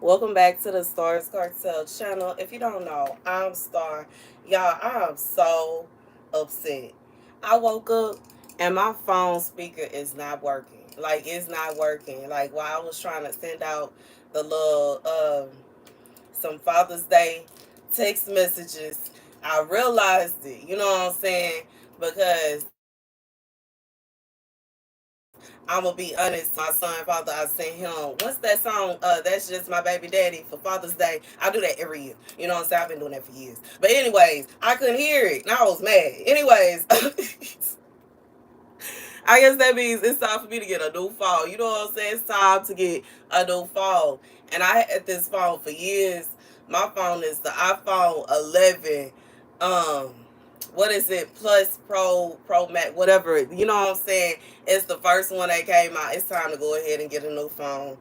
Welcome back to the StaR's Cartel channel. If you don't know, I'm Star. Y'all, I am so upset. I woke up and my phone speaker is not working. Like, it's not working. Like, while I was trying to send out the little, some Father's Day text messages, I realized it. You know what I'm saying? Because I'm gonna be honest, my son, father, I sent him, what's that song? That's just my baby daddy for Father's Day. I do that every year. You know what I'm saying? I've been doing that for years. But anyways, I couldn't hear it and I was mad. Anyways, I guess that means it's time for me to get a new phone. You know what I'm saying? It's time to get a new phone. And I had this phone for years. My phone is the iPhone 11. Um, what is it? Plus Pro Max, whatever. You know what I'm saying? It's the first one that came out. It's time to go ahead and get a new phone.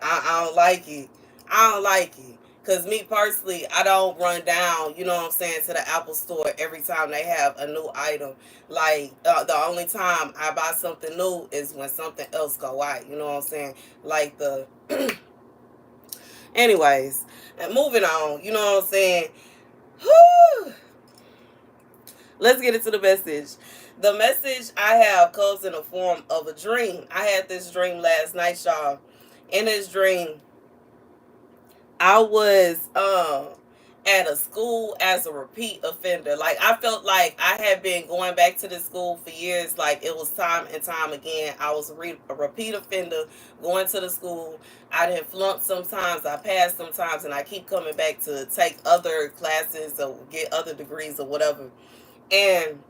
I don't like it. I don't like it. Because me personally, I don't run down, you know what I'm saying, to the Apple store every time they have a new item. Like, the only time I buy something new is when something else go out. You know what I'm saying? Like the... Anyways, and moving on, you know what I'm saying? Whew. Let's get into the message. The message I have comes in the form of a dream. I had this dream last night, y'all. In this dream, I was at a school as a repeat offender. Like, I felt like I had been going back to the school for years. Like, it was time and time again. I was a repeat offender going to the school. I didn't flunk sometimes. I passed sometimes, and I keep coming back to take other classes or get other degrees or whatever. And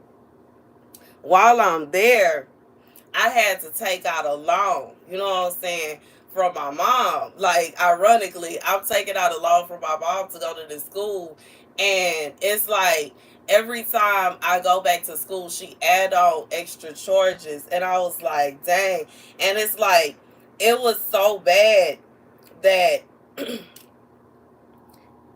while I'm there, I had to take out a loan, you know what I'm saying, from my mom. Like, ironically, I'm taking out a loan from my mom to go to the school. And it's like every time I go back to school, she add on extra charges. And I was like, dang. And it's like, it was so bad that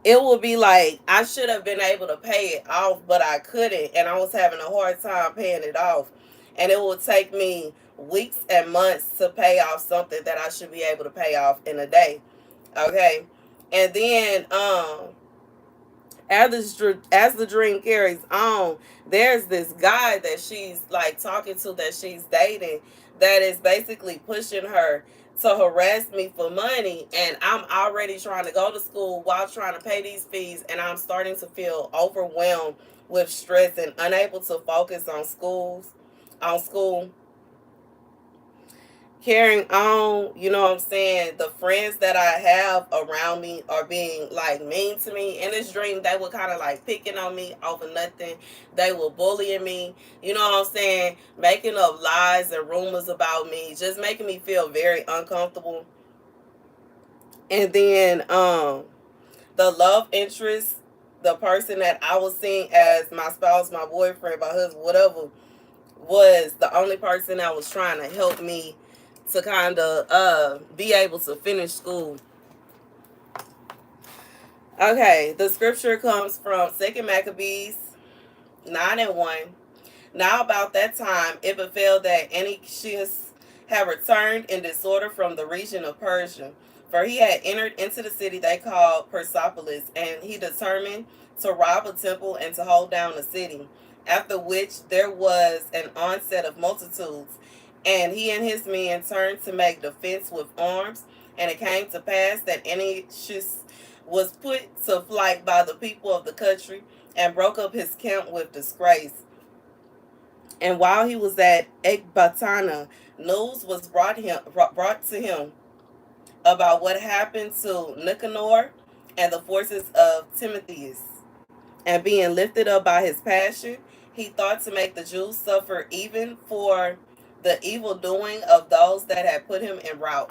it would be like I should have been able to pay it off, but I couldn't, and I was having a hard time paying it off. And it would take me weeks and months to pay off something that I should be able to pay off in a day. Okay, and then as the dream carries on, there's this guy that she's like talking to, that she's dating, that is basically pushing her to harass me for money. And I'm already trying to go to school while trying to pay these fees, and I'm starting to feel overwhelmed with stress and unable to focus on school. Carrying on, you know what I'm saying? The friends that I have around me are being like mean to me. In this dream, they were kind of like picking on me over nothing. They were bullying me, you know what I'm saying? Making up lies and rumors about me, just making me feel very uncomfortable. And then the love interest, the person that I was seeing as my spouse, my boyfriend, my husband, whatever, was the only person that was trying to help me to kind of be able to finish school. Okay, the scripture comes from 2 Maccabees 9:1. Now about that time it befell that Antiochus had returned in disorder from the region of Persia, for he had entered into the city they called Persepolis, and he determined to rob a temple and to hold down the city. After which there was an onset of multitudes, and he and his men turned to make defense with arms. And it came to pass that Antiochus was put to flight by the people of the country, and broke up his camp with disgrace. And while he was at Ecbatana, news was brought to him about what happened to Nicanor and the forces of Timotheus. And being lifted up by his passion, he thought to make the Jews suffer even for the evil doing of those that had put him en route.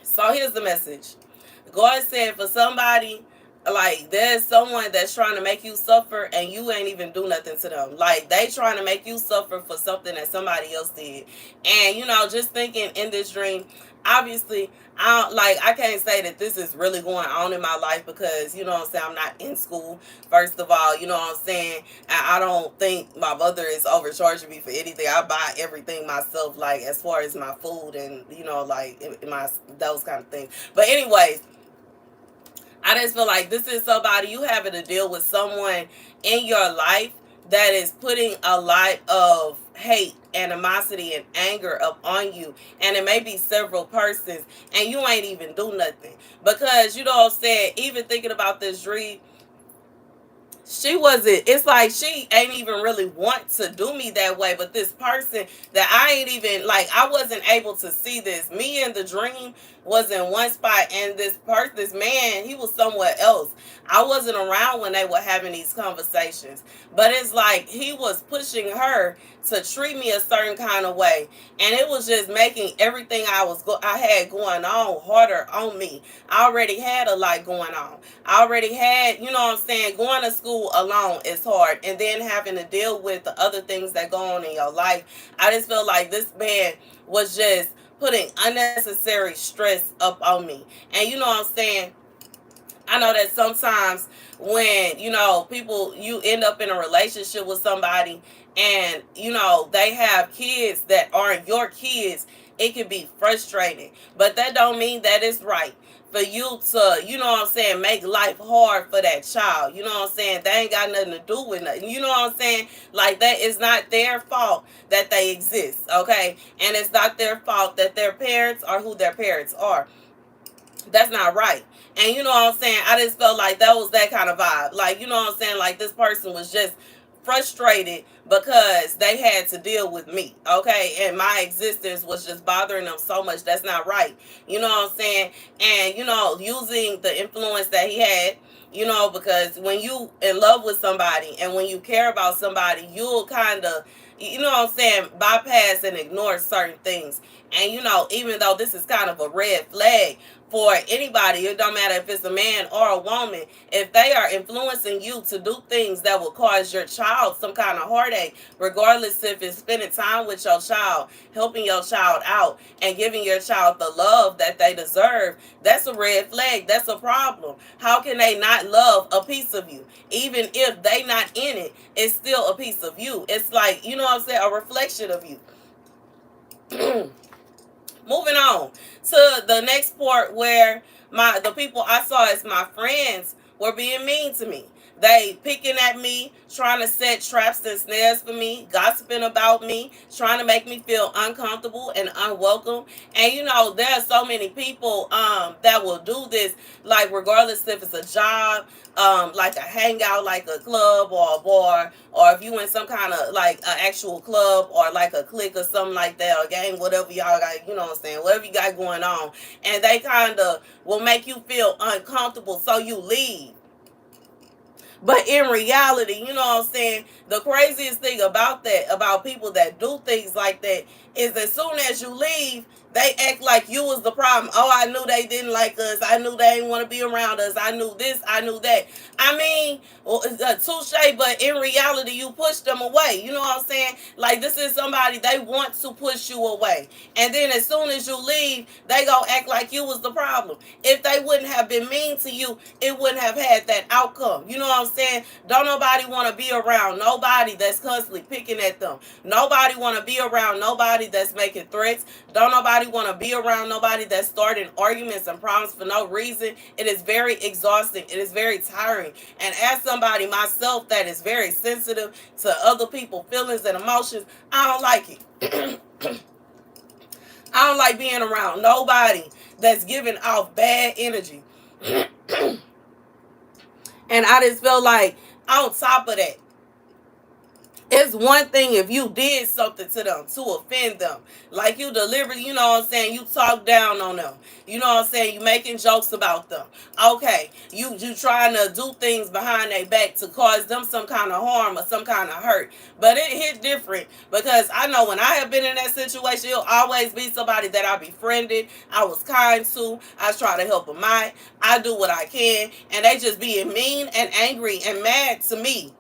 So here's the message. God said for somebody Like, there's someone that's trying to make you suffer and you ain't even do nothing to them. Like, they trying to make you suffer for something that somebody else did. And just thinking in this dream, obviously, I can't say that this is really going on in my life, because what I'm saying, I'm not in school, first of all. What I'm saying, and I don't think my mother is overcharging me for anything. I buy everything myself, like as far as my food and like in my those kind of things. But anyways, I just feel like this is somebody you having to deal with, someone in your life that is putting a lot of hate, animosity, and anger up on you. And it may be several persons, and you ain't even do nothing. Because what I'm saying, even thinking about this dream, she wasn't, it's like she ain't even really want to do me that way, but this person that I ain't even, like, I wasn't able to see this. Me in the dream was in one spot, and this man, he was somewhere else. I wasn't around when they were having these conversations, but it's like he was pushing her to treat me a certain kind of way, and it was just making everything I had going on harder on me. I already had a lot going on. I already had, what I'm saying, going to school alone is hard. And then having to deal with the other things that go on in your life. I just feel like this man was just putting unnecessary stress up on me. And what I'm saying, I know that sometimes when, people, you end up in a relationship with somebody and, they have kids that aren't your kids, it can be frustrating. But that don't mean that it's right for you to, what I'm saying, make life hard for that child. You know what I'm saying? They ain't got nothing to do with nothing. You know what I'm saying? Like, that is not their fault that they exist, okay? And it's not their fault that their parents are who their parents are. That's not right. And what I'm saying, I just felt like that was that kind of vibe. Like, what I'm saying, like, this person was just frustrated because they had to deal with me, okay? And my existence was just bothering them so much. That's not right. You know what I'm saying? And, using the influence that he had, because when you in love with somebody and when you care about somebody, you'll kind of, what I'm saying, bypass and ignore certain things. And, even though this is kind of a red flag for anybody, it don't matter if it's a man or a woman, if they are influencing you to do things that will cause your child some kind of heartache, regardless if it's spending time with your child, helping your child out, and giving your child the love that they deserve, that's a red flag. That's a problem. How can they not love a piece of you? Even if they not in it, it's still a piece of you. It's like, what I'm saying, a reflection of you. Moving on to the next part, where the people I saw as my friends were being mean to me. They picking at me, trying to set traps and snares for me, gossiping about me, trying to make me feel uncomfortable and unwelcome. And there are so many people that will do this, like, regardless if it's a job, like a hangout, like a club or a bar, or if you in some kind of like an actual club or like a clique or something like that, or gang, whatever y'all got, what I'm saying, whatever you got going on, and they kind of will make you feel uncomfortable, so you leave. But in reality, what I'm saying, the craziest thing about that, about people that do things like that, is as soon as you leave, they act like you was the problem. Oh, I knew they didn't like us. I knew they didn't want to be around us. I knew this. I knew that. I mean, well, touche, but in reality, you push them away. You know what I'm saying? Like, this is somebody, they want to push you away. And then as soon as you leave, they gonna act like you was the problem. If they wouldn't have been mean to you, it wouldn't have had that outcome. You know what I'm saying? Don't nobody want to be around nobody that's constantly picking at them. Nobody want to be around nobody that's making threats. Don't nobody want to be around nobody that's starting arguments and problems for no reason. It is very exhausting. It is very tiring. And as somebody myself that is very sensitive to other people's feelings and emotions, I don't like it. I don't like being around nobody that's giving off bad energy. And I just feel like, on top of that, It's one thing if you did something to them to offend them. Like you deliberately, you know what I'm saying, you talk down on them. You know what I'm saying, you making jokes about them. Okay, you trying to do things behind their back to cause them some kind of harm or some kind of hurt. But it hit different because I know when I have been in that situation, it'll always be somebody that I befriended, I was kind to, I try to help them out, I do what I can, and they just being mean and angry and mad to me,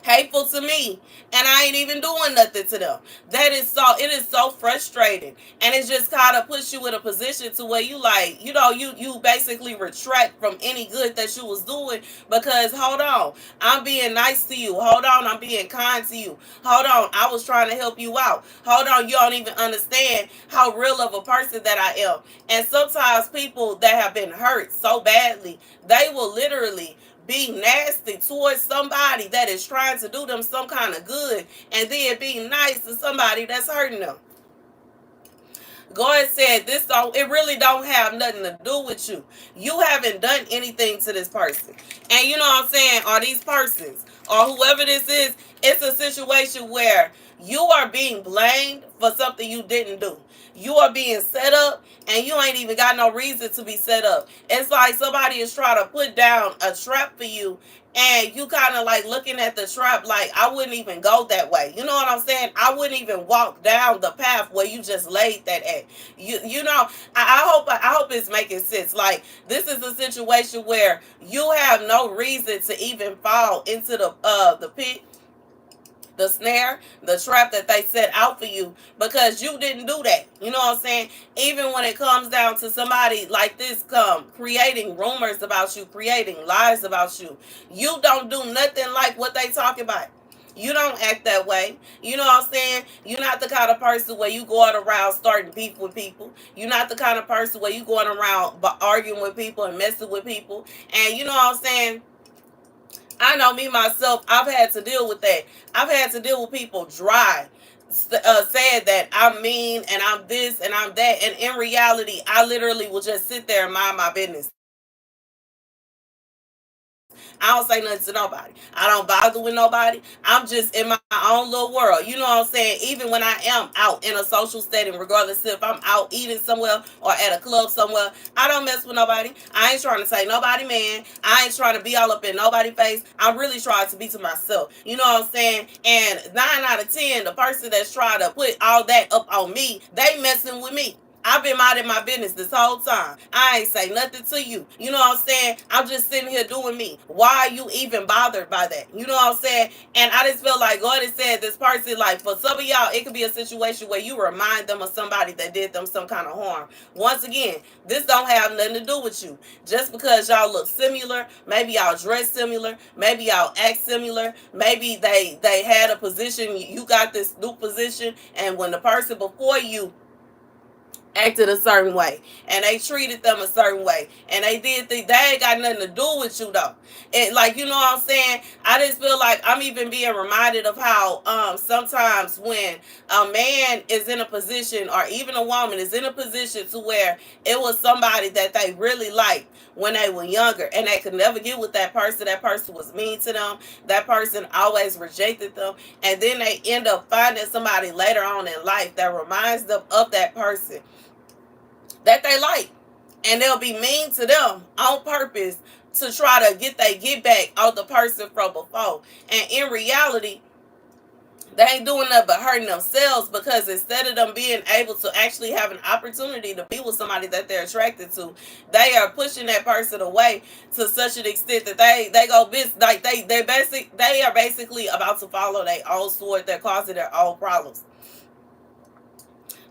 hateful to me, and I ain't even doing nothing to them. It is so frustrating, and it just kind of puts you in a position to where you like, you basically retract from any good that you was doing because hold on, I'm being nice to you, hold on, I'm being kind to you, hold on, I was trying to help you out, hold on, you don't even understand how real of a person that I am. And sometimes people that have been hurt so badly, they will literally be nasty towards somebody that is trying to do them some kind of good, and then be nice to somebody that's hurting them. God said this don't, it really don't have nothing to do with you. You haven't done anything to this person. And you know what I'm saying, or these persons, or whoever this is, it's a situation where you are being blamed for something you didn't do. You are being set up and you ain't even got no reason to be set up. It's like somebody is trying to put down a trap for you, and you kind of like looking at the trap like, I wouldn't even go that way. You know what I'm saying? I wouldn't even walk down the path where you just laid that at. You know, I hope it's making sense. Like, this is a situation where you have no reason to even fall into the pit, the snare, the trap that they set out for you, because you didn't do that. You know what I'm saying? Even when it comes down to somebody like this creating rumors about you, creating lies about you, you don't do nothing like what they talk about. You don't act that way. You know what I'm saying? You're not the kind of person where you going around starting beef with people. You're not the kind of person where you going around arguing with people and messing with people. And you know what I'm saying? I know me myself, I've had to deal with that. I've had to deal with people saying that I'm mean and I'm this and I'm that. And in reality, I literally will just sit there and mind my business. I don't say nothing to nobody. I don't bother with nobody. I'm just in my own little world. You know what I'm saying? Even when I am out in a social setting, regardless if I'm out eating somewhere or at a club somewhere, I don't mess with nobody. I ain't trying to say nobody man. I ain't trying to be all up in nobody's face. I'm really trying to be to myself. You know what I'm saying? And 9 out of 10, the person that's trying to put all that up on me, they messing with me. I've been minding my business this whole time. I ain't say nothing to you. You know what I'm saying? I'm just sitting here doing me. Why are you even bothered by that? You know what I'm saying? And I just feel like God has said this person, like for some of y'all, it could be a situation where you remind them of somebody that did them some kind of harm. Once again, this don't have nothing to do with you. Just because y'all look similar, maybe y'all dress similar, maybe y'all act similar, maybe they had a position, you got this new position, and when the person before you acted a certain way and they treated them a certain way and they did things, they ain't got nothing to do with you though. It, like, you know what I'm saying, I just feel like I'm even being reminded of how sometimes when a man is in a position, or even a woman is in a position to where it was somebody that they really liked when they were younger and they could never get with that person was mean to them, that person always rejected them, and then they end up finding somebody later on in life that reminds them of that person that they like, and they'll be mean to them on purpose to try to get back on the person from before. And in reality, they ain't doing nothing but hurting themselves, because instead of them being able to actually have an opportunity to be with somebody that they're attracted to, they are pushing that person away to such an extent that they go like they are basically about to follow their own sword. They're causing their own problems.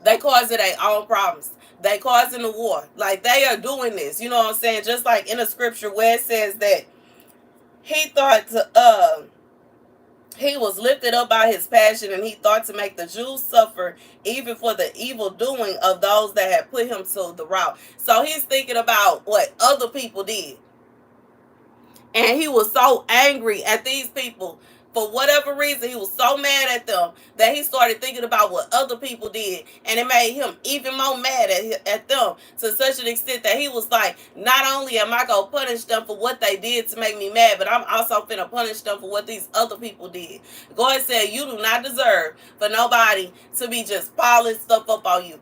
They causing their own problems. They causing the war. Like, they are doing this. You know what I'm saying? Just like in a scripture where it says that he thought he was lifted up by his passion, and he thought to make the Jews suffer even for the evil doing of those that had put him to the route. So he's thinking about what other people did. And he was so angry at these people for whatever reason, he was so mad at them that he started thinking about what other people did. And it made him even more mad at them to such an extent that he was like, not only am I going to punish them for what they did to make me mad, but I'm also finna punish them for what these other people did. God said, you do not deserve for nobody to be just piling stuff up on you.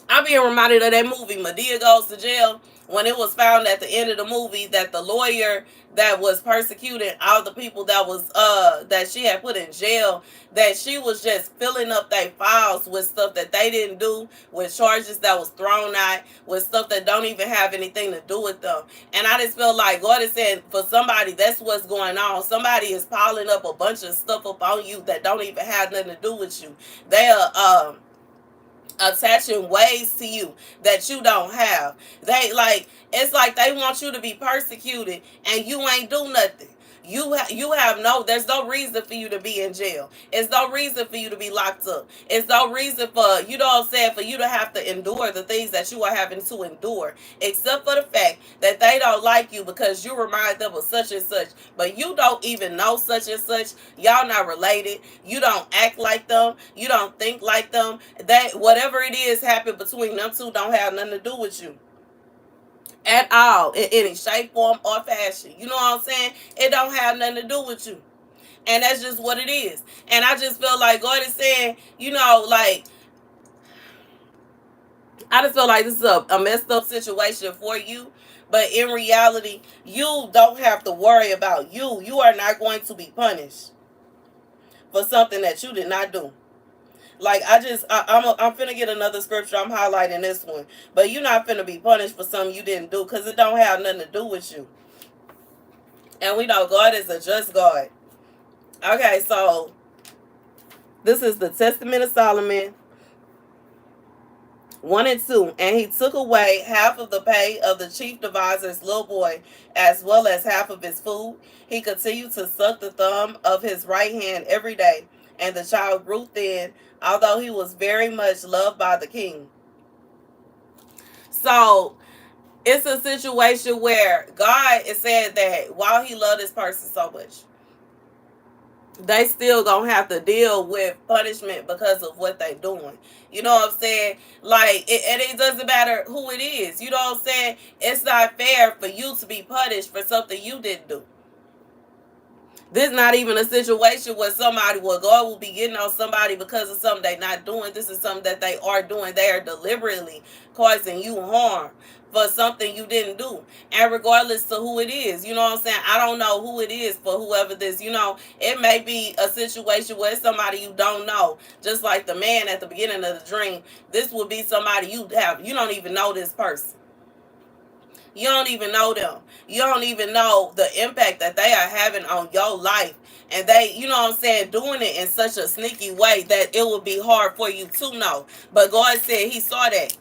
I'm being reminded of that movie, Madea Goes to Jail, when it was found at the end of the movie that the lawyer that was persecuting all the people that she had put in jail, that she was just filling up their files with stuff that they didn't do, with charges that was thrown out, with stuff that don't even have anything to do with them. And I just feel like God is saying, for somebody, that's what's going on. Somebody is piling up a bunch of stuff up on you that don't even have nothing to do with you. They are attaching ways to you that you don't have. It's like they want you to be persecuted and you ain't do nothing. There's no reason for you to be in jail. It's no reason for you to be locked up. It's no reason for, for you to have to endure the things that you are having to endure, except for the fact that they don't like you because you remind them of such and such, but you don't even know such and such. Y'all not related. You don't act like them. You don't think like them. That whatever it is happened between them two don't have nothing to do with you at all, in any shape, form, or fashion. You know what I'm saying? It don't have nothing to do with you. And that's just what it is. And I just feel like God is saying, I just feel like this is a messed up situation for you. But in reality, you don't have to worry about you. You are not going to be punished for something that you did not do. Like, I'm finna get another scripture. I'm highlighting this one. But you're not finna be punished for something you didn't do, because it don't have nothing to do with you. And we know God is a just God. Okay, so this is the Testament of Solomon 1 and 2. And he took away half of the pay of the chief divisor's little boy, as well as half of his food. He continued to suck the thumb of his right hand every day. And the child grew thin, although he was very much loved by the king. So it's a situation where God is saying that while he loved this person so much, they still gonna have to deal with punishment because of what they doing. You know what I'm saying? Like, and it doesn't matter who it is. You know what I'm saying? It's not fair for you to be punished for something you didn't do. This is not even a situation where God will be getting on somebody because of something they're not doing. This is something that they are doing. They are deliberately causing you harm for something you didn't do. And regardless to who it is, you know what I'm saying? I don't know who it is for whoever this, it may be a situation where it's somebody you don't know. Just like the man at the beginning of the dream, this would be somebody you don't even know this person. You don't even know them. You don't even know the impact that they are having on your life. And they, doing it in such a sneaky way that it would be hard for you to know. But God said he saw that.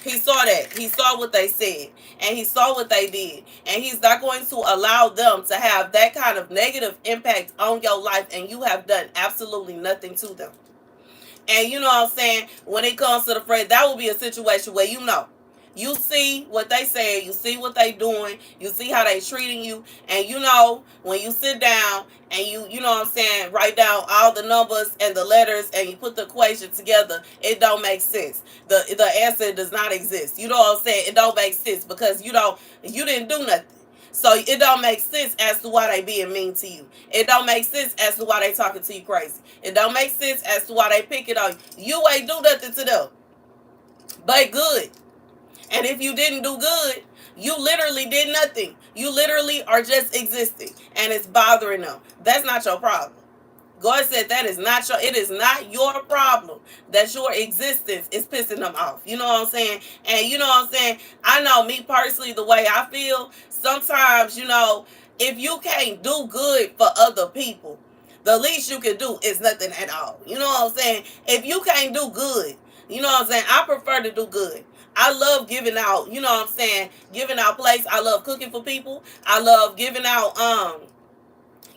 He saw that. He saw what they said. And he saw what they did. And he's not going to allow them to have that kind of negative impact on your life. And you have done absolutely nothing to them. And you know what I'm saying? When it comes to the phrase, that will be a situation where you see what they say, you see what they doing, you see how they treating you, and when you sit down and you know what I'm saying, write down all the numbers and the letters and you put the equation together, it don't make sense. The answer does not exist. You know what I'm saying? It don't make sense because you didn't do nothing. So it don't make sense as to why they being mean to you. It don't make sense as to why they talking to you crazy. It don't make sense as to why they picking on you. You ain't do nothing to them. But good. And if you didn't do good, you literally did nothing. You literally are just existing. And it's bothering them. That's not your problem. God said it is not your problem that your existence is pissing them off. You know what I'm saying? And you know what I'm saying? I know me personally, the way I feel, sometimes, if you can't do good for other people, the least you can do is nothing at all. You know what I'm saying? If you can't do good, you know what I'm saying? I prefer to do good. I love giving out, giving out plates. I love cooking for people. I love giving out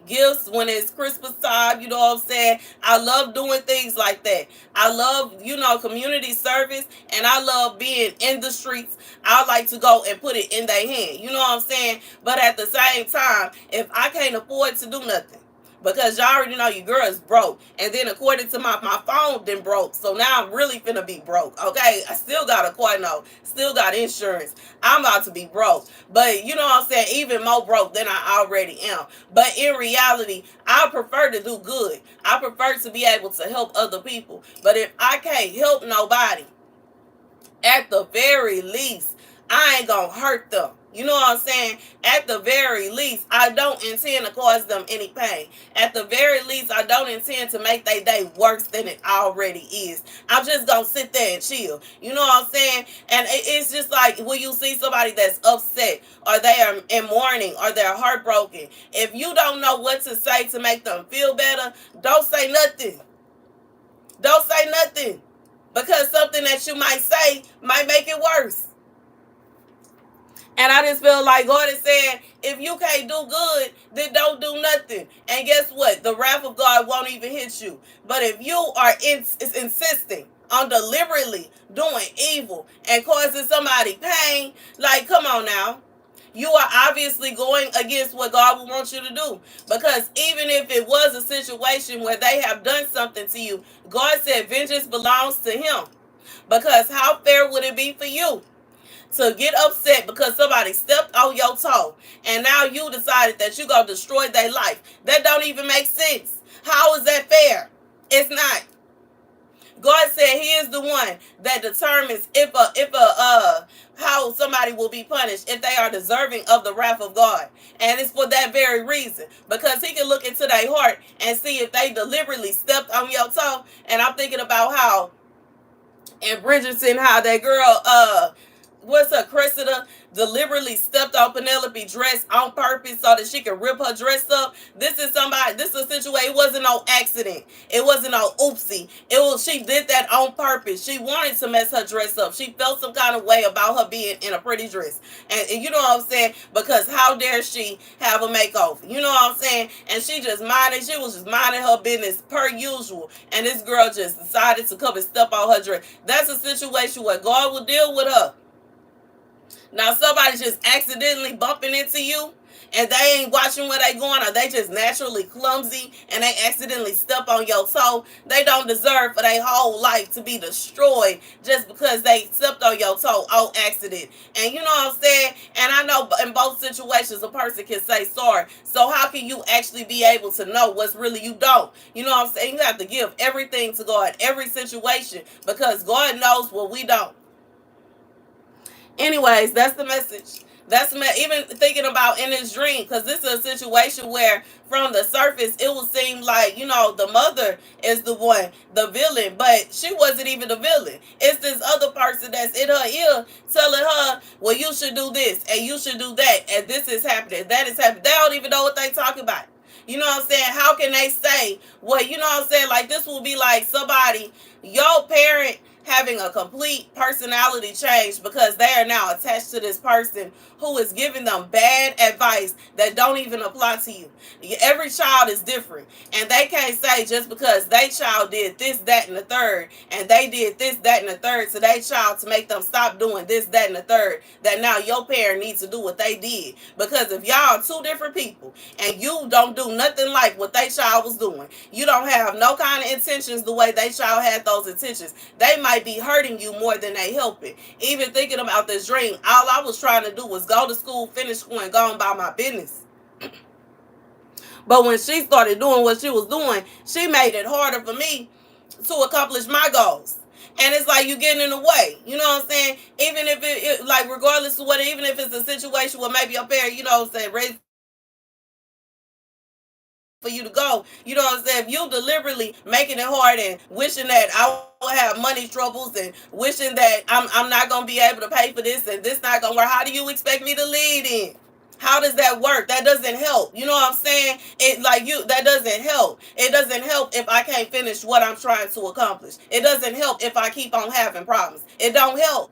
gifts when it's Christmas time, you know what I'm saying? I love doing things like that. I love, community service, and I love being in the streets. I like to go and put it in their hand, you know what I'm saying? But at the same time, if I can't afford to do nothing, because y'all already know your girl is broke. And then according to my phone then broke. So now I'm really finna be broke. Okay. I still got a car note, still got insurance. I'm about to be broke. But you know what I'm saying? Even more broke than I already am. But in reality, I prefer to do good. I prefer to be able to help other people. But if I can't help nobody, at the very least, I ain't gonna hurt them. You know what I'm saying? At the very least, I don't intend to cause them any pain. At the very least, I don't intend to make their day worse than it already is. I'm just gonna sit there and chill. You know what I'm saying? And it's just like when you see somebody that's upset, or they are in mourning, or they're heartbroken, if you don't know what to say to make them feel better, don't say nothing. Don't say nothing. Because something that you might say might make it worse. And I just feel like God is saying, if you can't do good, then don't do nothing. And guess what? The wrath of God won't even hit you. But if you are insisting on deliberately doing evil and causing somebody pain, like, come on now. You are obviously going against what God would want you to do. Because even if it was a situation where they have done something to you, God said vengeance belongs to him. Because how fair would it be for you to get upset because somebody stepped on your toe and now you decided that you're going to destroy their life? That don't even make sense. How is that fair? It's not. God said he is the one that determines if how somebody will be punished, if they are deserving of the wrath of God. And it's for that very reason, because he can look into their heart and see if they deliberately stepped on your toe. And I'm thinking about how in Bridgerton, how that girl what's her, Cressida, deliberately stepped on Penelope's dress on purpose so that she could rip her dress up. This is a situation. It wasn't no accident. It wasn't no oopsie. She did that on purpose. She wanted to mess her dress up. She felt some kind of way about her being in a pretty dress. And you know what I'm saying? Because how dare she have a makeover? You know what I'm saying? And she was just minding her business per usual. And this girl just decided to come and step on her dress. That's a situation where God will deal with her. Now, somebody's just accidentally bumping into you and they ain't watching where they going, or they just naturally clumsy and they accidentally step on your toe. They don't deserve for their whole life to be destroyed just because they stepped on your toe on accident. And you know what I'm saying? And I know in both situations a person can say sorry. So how can you actually be able to know what's really you don't? You know what I'm saying? You have to give everything to God, every situation, because God knows what we don't. Anyways, that's the message. Even thinking about in this dream, because this is a situation where from the surface it would seem like, the mother is the one, the villain, but she wasn't even the villain. It's this other person that's in her ear telling her, well, you should do this and you should do that, and this is happening, that is happening. They don't even know what they talking about. You know what I'm saying? How can they say, well, you know what I'm saying? Like, this will be like somebody, your parent having a complete personality change because they are now attached to this person who is giving them bad advice that don't even apply to you. Every child is different, and they can't say just because they child did this, that, and the third, and they did this, that, and the third to their child to make them stop doing this, that, and the third, that now your parent needs to do what they did. Because if y'all are two different people and you don't do nothing like what they child was doing, you don't have no kind of intentions the way they child had those intentions, they might be hurting you more than they helping. Even thinking about this dream, all I was trying to do was go to school, finish school, and go about my business. But when she started doing what she was doing, she made it harder for me to accomplish my goals. And it's like you getting in the way. You know what I'm saying? Even if it like, regardless of what, even if it's a situation where maybe your parent, you know what I'm saying, raised for you to go. You know what I'm saying? If you deliberately making it hard and wishing that I will have money troubles and wishing that I'm not gonna be able to pay for this and this not gonna work, how do you expect me to lead in? How does that work? That doesn't help. You know what I'm saying? That doesn't help. It doesn't help if I can't finish what I'm trying to accomplish. It doesn't help if I keep on having problems. It don't help.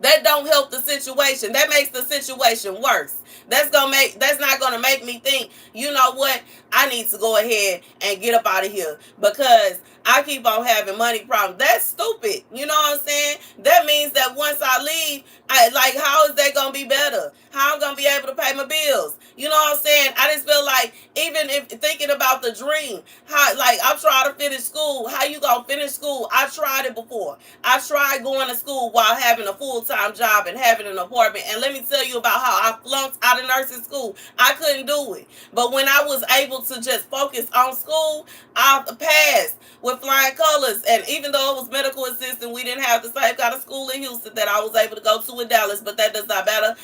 That don't help the situation. That makes the situation worse. That's not gonna make me think, you know what, I need to go ahead and get up out of here because I keep on having money problems. That's stupid. You know what I'm saying? That means that once I leave, how is that gonna be better? How I'm gonna be able to pay my bills? You know what I'm saying? I just feel like, even if thinking about the dream, how, like, I'm trying to finish school. How you gonna finish school? I tried it before. I tried going to school while having a full-time job and having an apartment. And let me tell you about how I flunked out of nursing school. I couldn't do it. But when I was able to just focus on school, I passed with flying colors. And even though it was medical assistant, we didn't have the same kind of school in Houston that I was able to go to in Dallas, but that does not matter.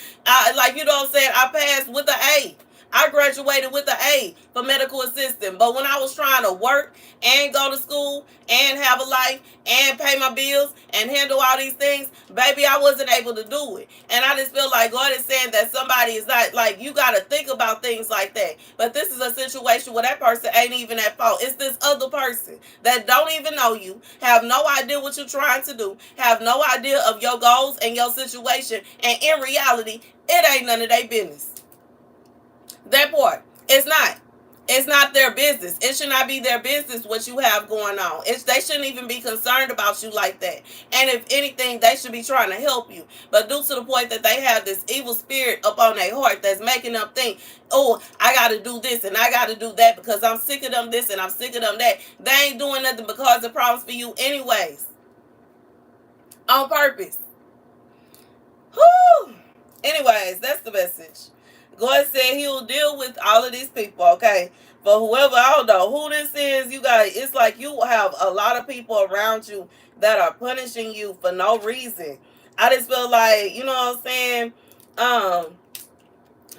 Like, you know what I'm saying? I passed with an A. I graduated with an A for medical assistant. But when I was trying to work and go to school and have a life and pay my bills and handle all these things, baby, I wasn't able to do it. And I just feel like God is saying that somebody is not, like, you got to think about things like that. But this is a situation where that person ain't even at fault. It's this other person that don't even know you, have no idea what you're trying to do, have no idea of your goals and your situation. And in reality, it ain't none of their business. That part. It's not. It's not their business. It should not be their business what you have going on. They shouldn't even be concerned about you like that. And if anything, they should be trying to help you. But due to the point that they have this evil spirit up on their heart that's making them think, oh, I got to do this and I got to do that because I'm sick of them this and I'm sick of them that. They ain't doing nothing but causing problems for you anyways. On purpose. Whew. Anyways, that's the message. God said he will deal with all of these people, okay? For whoever, I don't know who this is, you guys, it's like you have a lot of people around you that are punishing you for no reason. I just feel like, you know what I'm saying?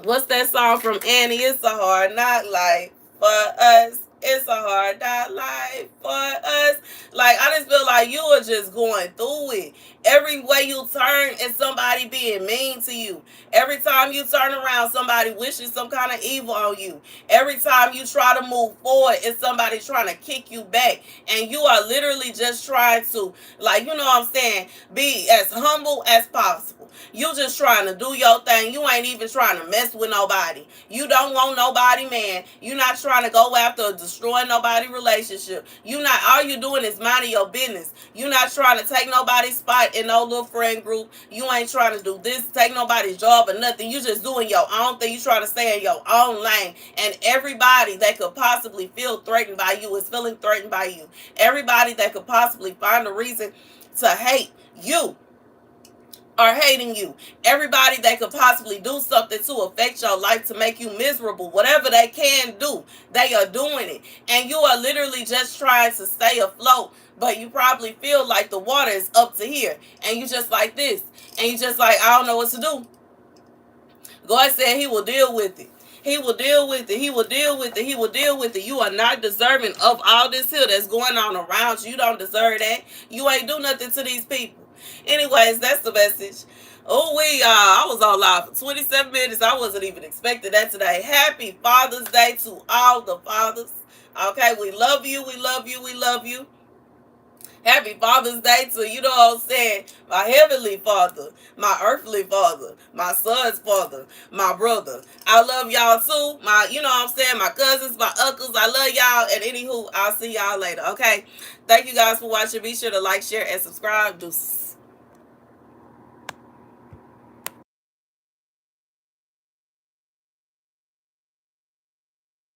What's that song from Annie? It's a hard knock life for us. It's a hard knock life for us. Like, I just feel like you are just going through it. Every way you turn is somebody being mean to you. Every time you turn around, somebody wishing some kind of evil on you. Every time you try to move forward, it's somebody trying to kick you back. And you are literally just trying to, like, you know what I'm saying, be as humble as possible. You just trying to do your thing. You ain't even trying to mess with nobody. You don't want nobody, man. You not trying to go after destroying nobody relationship. You not, all you doing is minding your business. You not trying to take nobody's spot in no little friend group. You ain't trying to do this, take nobody's job or nothing. You just doing your own thing. You trying to stay in your own lane. And everybody that could possibly feel threatened by you is feeling threatened by you. Everybody that could possibly find a reason to hate you are hating you. Everybody that could possibly do something to affect your life, to make you miserable, whatever they can do, they are doing it. And you are literally just trying to stay afloat, but you probably feel like the water is up to here. And you just like this. And you just like, I don't know what to do. God said he will deal with it. He will deal with it. He will deal with it. He will deal with it. You are not deserving of all this here that's going on around you. You don't deserve that. You ain't do nothing to these people. Anyways, that's the message. Oh, I was on live for 27 minutes. I wasn't even expecting that today. Happy Father's Day to all the fathers. Okay, we love you. We love you. We love you. Happy Father's Day to, you know what I'm saying, my heavenly father, my earthly father, my son's father, my brother. I love y'all too. My, you know what I'm saying, my cousins, my uncles. I love y'all. And anywho, I'll see y'all later. Okay. Thank you guys for watching. Be sure to like, share, and subscribe. Deuces.